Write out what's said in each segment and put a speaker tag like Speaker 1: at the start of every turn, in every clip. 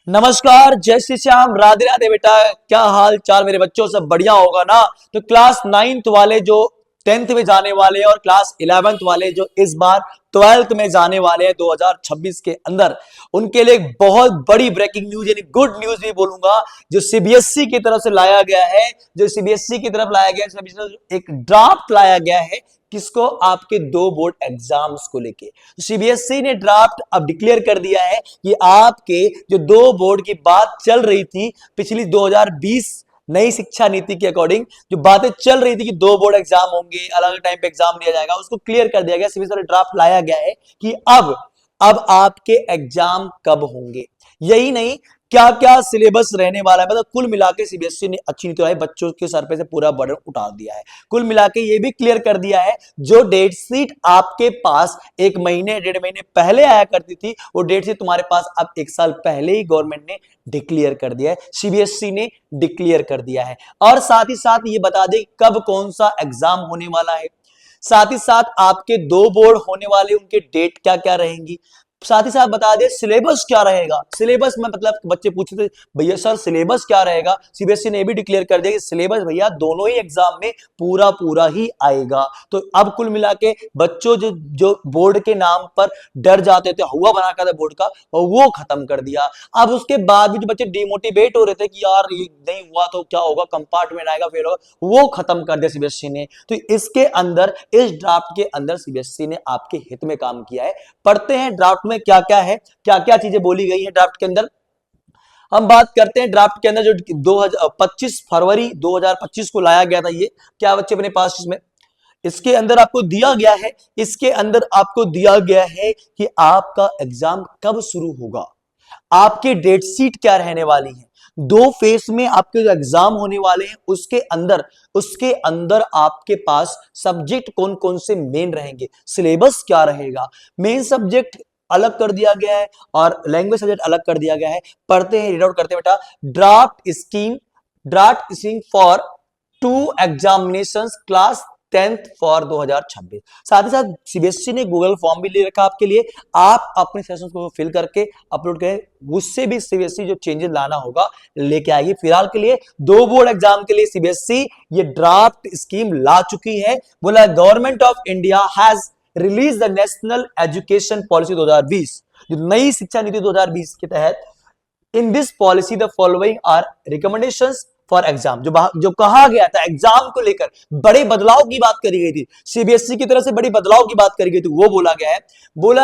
Speaker 1: नमस्कार, जय श्री श्याम, राधे राधे बेटा। क्या हाल चाल मेरे बच्चों, सब बढ़िया होगा ना। तो क्लास 9th वाले जो 10th में जाने वाले हैं और क्लास 11th वाले जो इस बार 12th में जाने वाले हैं 2026 के अंदर, उनके लिए एक बहुत बड़ी ब्रेकिंग न्यूज यानी गुड न्यूज भी बोलूंगा, जो सीबीएसई की तरफ से लाया गया है। जो सीबीएसई की तरफ लाया गया है, एक ड्राफ्ट लाया गया है किसको, आपके दो बोर्ड एग्जाम्स को लेके। सीबीएसई ने ड्राफ्ट अब डिक्लेयर कर दिया है कि आपके जो दो बोर्ड की बात चल रही थी पिछली 2020 नई शिक्षा नीति के अकॉर्डिंग, जो बातें चल रही थी कि दो बोर्ड एग्जाम होंगे, अलग अलग टाइम पे एग्जाम लिया जाएगा, उसको क्लियर कर दिया गया। सीबीएसई ने ड्राफ्ट लाया गया है कि अब आपके एग्जाम कब होंगे। यही नहीं, क्या क्या सिलेबस रहने वाला है, मतलब कुल मिला के सीबीएसई ने अच्छी नीति लाई, बच्चों के सर पे से पूरा बर्डन उतार दिया है। कुल मिला के ये भी क्लियर कर दिया है, जो डेट शीट आपके पास एक महीने डेढ़ महीने पहले आया करती थी, वो डेट शीट तुम्हारे पास अब एक साल पहले ही गवर्नमेंट ने डिक्लेयर कर दिया है, सीबीएसई ने डिक्लेयर कर दिया है। और साथ ही साथ ये बता दें कब कौन सा एग्जाम होने वाला है, साथ ही साथ आपके दो बोर्ड होने वाले उनके डेट क्या क्या रहेंगी, साथ ही साथ बता दे सिलेबस क्या रहेगा। सिलेबस में मतलब बच्चे पूछते थे भैया सर सिलेबस क्या रहेगा, सीबीएसई ने भी डिक्लेयर कर दिया कि सिलेबस भैया दोनों ही एग्जाम में पूरा पूरा ही आएगा। तो अब कुल मिला के बच्चों जो जो बोर्ड के नाम पर डर जाते थे, हुआ बना कर बोर्ड का, और वो खत्म कर दिया। अब उसके बाद भी जो बच्चे डिमोटिवेट हो रहे थे कि यार ये नहीं हुआ तो क्या होगा, कंपार्टमेंट आएगा फेल होगा, वो खत्म कर दिया सीबीएसई ने। तो इसके अंदर, इस ड्राफ्ट के अंदर सीबीएसई ने आपके हित में काम किया है। पढ़ते हैं ड्राफ्ट में क्या क्या है, क्या क्या चीजें बोली गई हैं ड्राफ्ट के अंदर। हम बात करते हैं ड्राफ्ट के अंदर जो 25 फरवरी 2025 को लाया गया था। ये क्या बच्चे अपने पास इसमें, इसके अंदर आपको दिया गया है, इसके अंदर आपको दिया गया है कि आपका एग्जाम कब शुरू होगा, आपके डेट शीट क्या रहने वाली है, दो फेस में आपके जो एग्जाम होने वाले हैं उसके अंदर आपके पास सब्जेक्ट कौन कौन से मेन रहेंगे, सिलेबस क्या रहेगा, मेन सब्जेक्ट अलग कर दिया गया है और लैंग्वेज सब्जेक्ट अलग कर दिया गया है। पढ़ते हैं, रीड आउट करते हैं बेटा। Draft scheme for two examinations class 10th for 2026। साथ ही साथ सीबीएसई ने गूगल फॉर्म भी ले रखा आपके लिए, आप अपने सेशंस को फिल करके अपलोड करें, उससे भी सीबीएसई जो चेंजेस लाना होगा लेके आएगी। फिलहाल के लिए दो बोर्ड एग्जाम के लिए सीबीएसई ये ड्राफ्ट स्कीम ला चुकी है। बोला government of India has release the national education policy 2020, जो नई शिक्षा नीति 2020 के तहत, in this policy the following are recommendations for exam. जो कहा गया था एग्जाम को लेकर बड़े बदलाव की बात करी गई थी, सीबीएसई की तरफ से बड़ी बदलाव की बात करी गई थी, वो बोला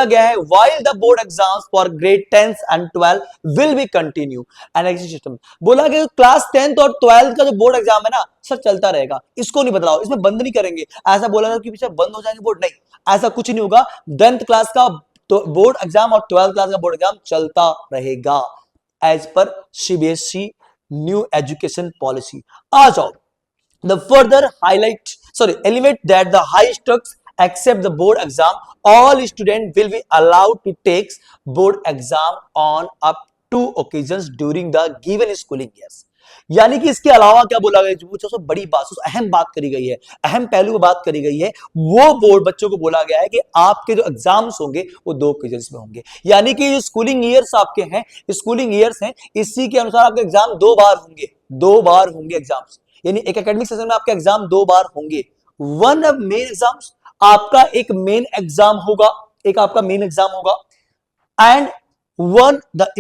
Speaker 1: गया है while the board exams for grade 10 and 12 will be continue and exit system. बोला गया क्लास 10th और 12th का जो बोर्ड एग्जाम है ना सर चलता रहेगा, इसको नहीं बदलाओ, इसमें बंद नहीं करेंगे। ऐसा बोला गया कि पीछे बंद हो जाएंगे बोर्ड, नहीं ऐसा कुछ नहीं होगा। 10th क्लास का तो बोर्ड एग्जाम और 12th क्लास का बोर्ड एग्जाम चलता रहेगा as per CBSE new education policy. आ जाओ, the further element that the high stakes except the board exam all student will be allowed to take board exam on up to occasions during the given schooling years. यानी कि इसके अलावा क्या बोला गया, जो बड़ी बात, अहम बात करी गई है, अहम पहलू में बात करी गई है, वो बोर्ड बच्चों को बोला गया है कि आपके जो एग्जाम्स होंगे वो दो ओकेजन्स में होंगे। यानी कि जो स्कूलिंग ईयर्स आपके हैं, स्कूलिंग ईयर्स हैं, इसी के अनुसार आपके एग्जाम दो बार होंगे एग्जाम्स, यानी एक एकेडमिक सेशन में आपके एग्जाम दो बार होंगे। वन ऑफ मेन एग्जाम्स, आपका एक मेन एग्जाम होगा, and one the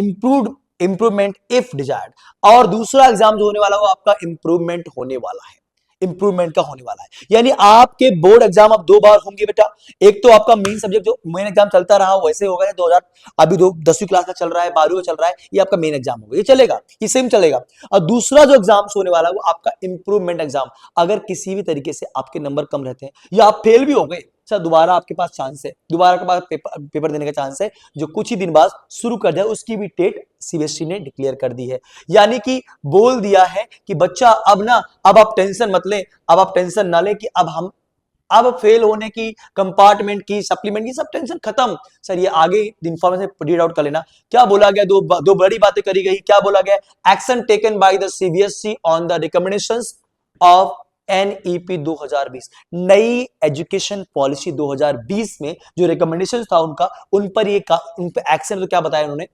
Speaker 1: improvement if desired, और दूसरा एग्जाम जो होने वाला वो आपका इंप्रूवमेंट का होने वाला है। यानी आपके बोर्ड एग्जाम अब दो बार होंगे बेटा। एक तो आपका मेन सब्जेक्ट जो मेन एग्जाम चलता रहा वैसे होगा, 2000 अभी 10वीं क्लास का चल रहा है, 12वीं का चल रहा है, ये आपका मेन एग्जाम होगा, ये चलेगा, ये सेम चलेगा। और दूसरा जो एग्जाम होने वाला है वो आपका इंप्रूवमेंट एग्जाम। अगर किसी भी तरीके से आपके नंबर कम रहते हैं या आप फेल भी हो गए, सर दोबारा आपके पास चांस है, दोबारा के बाद पेपर देने का चांस है, जो कुछ ही दिन बाद शुरू कर जाए, उसकी भी डेट सीबीएसई ने डिक्लेयर कर दी है। यानी कि बोल दिया है कि बच्चा अब आप टेंशन मत लें, अब आप टेंशन ना लें कि अब फेल होने की, कंपार्टमेंट की, सप्लीमेंट की, सब टेंशन खत्म। सर ये आगे इंफॉर्मेशन रीड आउट कर लेना। क्या बोला गया, दो बड़ी बातें करी गई। क्या बोला गया, action taken by the CBSE on the recommendations of NEP 2020, नई एजुकेशन पॉलिसी 2020 में जो रिकमेंडेशन था उनका, उन पे एक्शन तो क्या बताया उन्होंने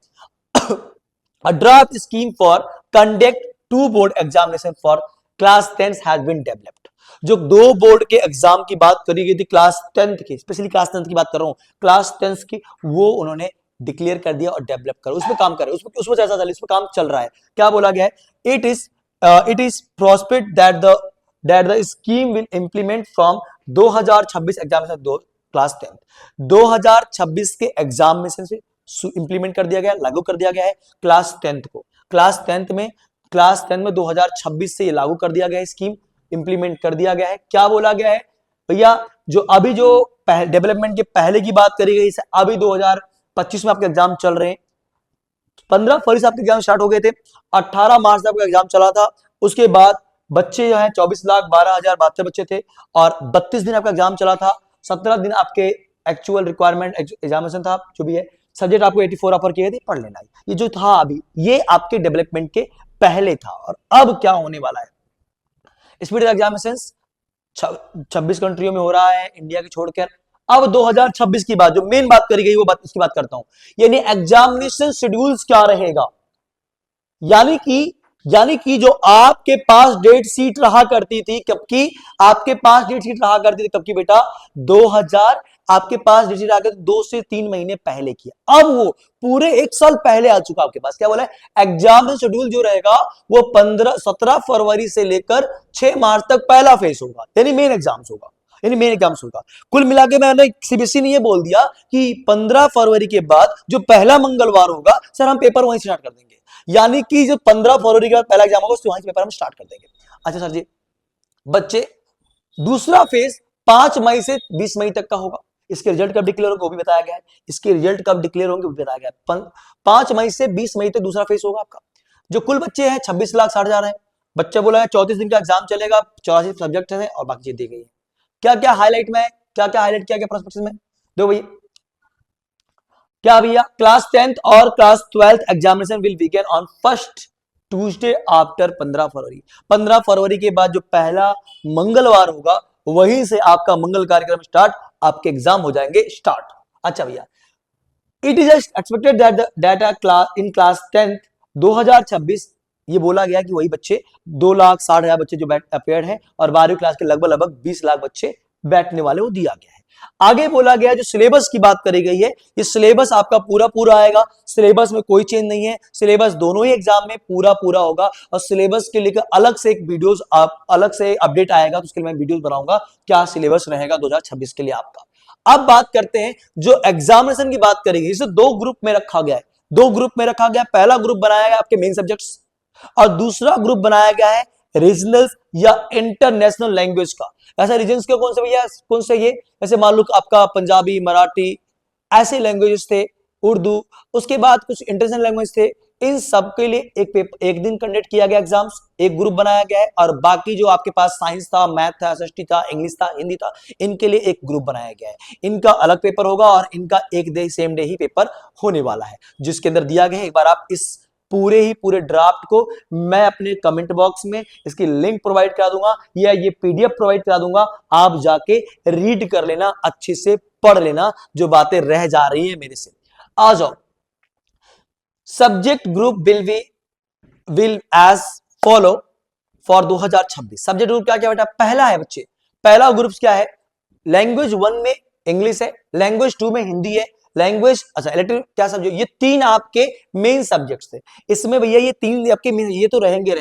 Speaker 1: A draft scheme for conduct two board examination for class 10 has been developed. जो दो बोर्ड के एग्जाम की बात करी गई थी क्लास 10th की, स्पेशली क्लास 10th की बात कर रहा हूं, क्लास 10th की, वो उन्होंने डिक्लेयर कर दिया और डेवलप कर उसमें काम कर रहे हैं, उसमें चर्चा चल रही है, उसमें काम चल रहा है। क्या बोला गया है? It is prospect that the scheme will implement from 2026 examination दो क्लास 10th 2026 के एग्जामिनेशन से इंप्लीमेंट कर दिया गया, लागू कर दिया गया है क्लास 10th को। क्लास 10 में 2026 से ये लागू कर दिया गया है, स्कीम इंप्लीमेंट कर दिया गया है। क्या बोला गया है भैया? जो अभी जो डेवलपमेंट के पहले की बात करी गई, अभी 2025 में आपके एग्जाम चल रहे हैं, 15 फरवरी से आपके एग्जाम स्टार्ट हो गए थे, 18 मार्च से आपका एग्जाम चला था। उसके बाद बच्चे जो है 24,12,072 बच्चे थे और 32 दिन आपका एग्जाम चला था, 17 दिन आपके एक्चुअल रिक्वायरमेंट एग्जामिनेशन था, जो भी है सब्जेक्ट आपको 84 ऑफर किए थे, पढ़ लेना। ये जो था अभी, ये आपके डेवलपमेंट के पहले था। और अब क्या होने वाला है? स्पीड एग्जामिनेशन 26 कंट्रियों में हो रहा है इंडिया के छोड़कर। अब 2026 की बात, जो मेन बात करी गई, वो बात उसकी बात करता हूं, यानी एग्जामिनेशन शेड्यूल्स क्या रहेगा। यानी कि जो आपके पास डेट शीट रहा करती थी, कब की आपके पास डेट शीट रहा करती थी, कब की बेटा? 2000 आपके पास डेट शीट आ गई 2 से 3 महीने पहले की। अब वो पूरे 1 साल पहले आ चुका आपके पास। क्या बोला है? एग्जाम शेड्यूल जो रहेगा वो 17 फरवरी से लेकर 6 मार्च तक पहला फेज होगा, यानी मेन एग्जाम्स होगा। कुल मिला के मैंने सीबीएसई ने ये बोल दिया कि 15 फरवरी के बाद जो पहला मंगलवार होगा, सर हम पेपर वहीं स्टार्ट कर देंगे। यानी कि जो 15 फरवरी के बाद पहला एग्जाम होगा, उससे वहीं पेपर हम स्टार्ट कर देंगे। अच्छा सर जी, बच्चे दूसरा फेज 5 मई से 20 मई तक का होगा। इसके रिजल्ट कब डिक्लेयर होंगे वो भी बताया गया है। 5 मई से 20 मई तक दूसरा फेज होगा आपका। जो कुल बच्चे हैं 26,60,000 है। बच्चा बोला है 34 दिन का एग्जाम चलेगा, 84 सब्जेक्ट है और बाकी चीज दी गई है। क्या क्या हाईलाइट में है, क्या क्या हाईलाइट किया गया प्रोस्पेक्टस में? दो भैया, क्या भैया? क्लास 10th और class 12th examination will begin on first Tuesday after 15 फरवरी। 15 फरवरी के बाद जो पहला मंगलवार होगा, वहीं से आपका मंगल कार्यक्रम स्टार्ट, आपके एग्जाम हो जाएंगे स्टार्ट। अच्छा भैया, it is expected that class in class 10th 2026, ये बोला गया कि वही बच्चे 2,60,000 बच्चे जो अपेयर हैं और 12वीं क्लास के लगभग 20 लाख बच्चे बैठने वाले, वो दिया गया है। आगे बोला गया जो सिलेबस की बात करी गई है, ये सिलेबस आपका पूरा आएगा। सिलेबस में कोई चेंज नहीं है, सिलेबस दोनों ही एग्जाम में पूरा होगा। और सिलेबस के लिए अलग से एक वीडियोस अलग से अपडेट आएगा, तो उसके लिए मैं वीडियोस बनाऊंगा क्या सिलेबस रहेगा 2026 के लिए आपका। अब बात करते हैं जो एग्जामिनेशन की बात करेंगे, इसे दो ग्रुप में रखा गया है। पहला ग्रुप बनाया गया आपके मेन सब्जेक्ट्स और दूसरा ग्रुप बनाया गया है रीजनल या इंटरनेशनल लैंग्वेज का। ऐसा रीजन्स के कौन से भैया? कौन से? ये ऐसे मान लो आपका पंजाबी, मराठी, ऐसे लैंग्वेजेस थे, उर्दू, उसके बाद कुछ इंटरनेशनल लैंग्वेज थे। इन सब के लिए एक दिन कंडक्ट किया गया एग्जाम्स, एक ग्रुप बनाया गया है। और बाकी जो आपके पास साइंस था, मैथ था, एसएसटी था, इंग्लिश था, हिंदी था, इनके लिए एक ग्रुप बनाया गया है। इनका अलग पेपर होगा और इनका एक डे सेम डे ही पेपर होने वाला है, जिसके अंदर दिया गया है। एक बार आप इस पूरे ड्राफ्ट को मैं अपने कमेंट बॉक्स में इसकी लिंक प्रोवाइड करा दूंगा या ये पीडीएफ प्रोवाइड करा दूंगा, आप जाके रीड कर लेना, अच्छे से पढ़ लेना, जो बातें रह जा रही है मेरे से। आ जाओ, subject group will as follow for 2026। Subject group क्या क्या बेटा? पहला है बच्चे, पहला ग्रुप क्या है? लैंग्वेज 1 में इंग्लिश है, लैंग्वेज 2 में हिंदी है, लैंग्वेज अच्छा इलेक्टिव क्या सब्जेक्ट, ये 3 आपके मेन सब्जेक्ट्स थे। इसमें भैया ये 3 आपके ये तो रहेंगे।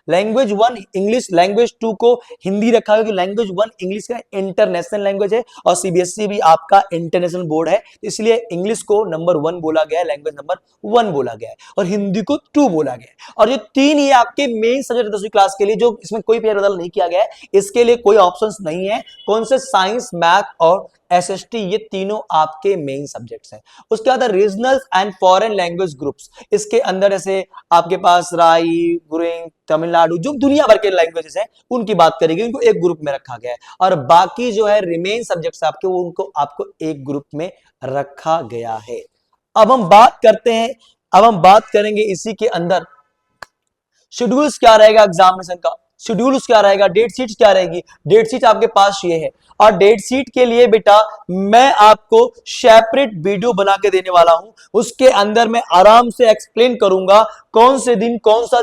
Speaker 1: लैंग्वेज 1 इंग्लिश, लैंग्वेज 2 को हिंदी रखा है, क्योंकि लैंग्वेज 1 इंग्लिश का इंटरनेशनल लैंग्वेज है और सीबीएसई भी आपका इंटरनेशनल बोर्ड है, इसलिए इंग्लिश को नंबर 1 बोला गया है, लैंग्वेज नंबर 1 बोला गया है और हिंदी को 2 बोला गया है। और ये 3 ये आपके मेन सब्जेक्ट 10वीं क्लास के लिए, जो इसमें कोई फेरबदल नहीं किया गया है, इसके लिए कोई ऑप्शंस नहीं है। कौन से? साइंस, मैथ और एसएसटी, ये तीनों आपके मेन सब्जेक्ट्स हैं। उसके बाद regional and foreign language groups, इसके अंदर ऐसे आपके पास राई, गुरिंग, तमिलनाडु, जो दुनिया भर के लैंग्वेजेस हैं उनकी बात करेगी, उनको एक ग्रुप में रखा गया है। और बाकी जो है रिमेन सब्जेक्ट्स आपके, वो उनको आपको एक ग्रुप में रखा गया है। अब हम बात करेंगे इसी के अंदर शेड्यूल्स क्या रहेगा एग्जामिनेशन का। शेड्यूल क्या रहेगा, डेट शीट क्या रहेगी। डेट शीट आपके पास ये है, और डेट शीट के लिए बेटा मैं आपको सेपरेट वीडियो बना के देने वाला हूं। उसके अंदर मैं आराम से एक्सप्लेन करूंगा कौन से दिन कौन सा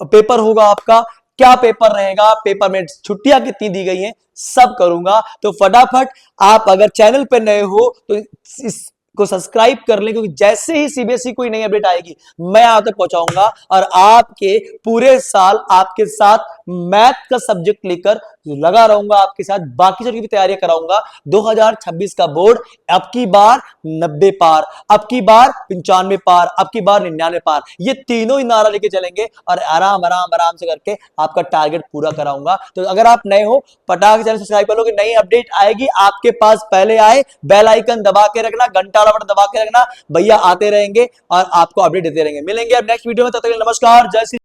Speaker 1: पेपर होगा आपका, क्या पेपर रहेगा, पेपर में छुट्टियां कितनी दी गई हैं, सब करूंगा। तो फटाफट आप अगर चैनल पर नए हो तो इसको सब्सक्राइब कर लें, क्योंकि जैसे ही सीबीएसई कोई नई अपडेट आएगी मैं आप तक पहुंचाऊंगा, और आपके पूरे साल आपके साथ मैथ का सब्जेक्ट लेकर लगा रहूंगा, आपके साथ बाकी सभी की तैयारियां कराऊंगा। 2026 का बोर्ड अब की बार 90 पार, अब की बार 95 पार, अब की बार 99 पार, ये तीनों ही नारा लेके चलेंगे और आराम आराम आराम से करके आपका टारगेट पूरा कराऊंगा। तो अगर आप नए हो पटाख चैनल सब्सक्राइब कर लो, कि नई अपडेट आएगी आपके पास पहले आए, बेल आइकन दबा के रखना, घंटा वाला बटन दबा के रखना, भैया आते रहेंगे और आपको अपडेट देते रहेंगे। मिलेंगे अब नेक्स्ट वीडियो में, तब तक के लिए नमस्कार, जय श्री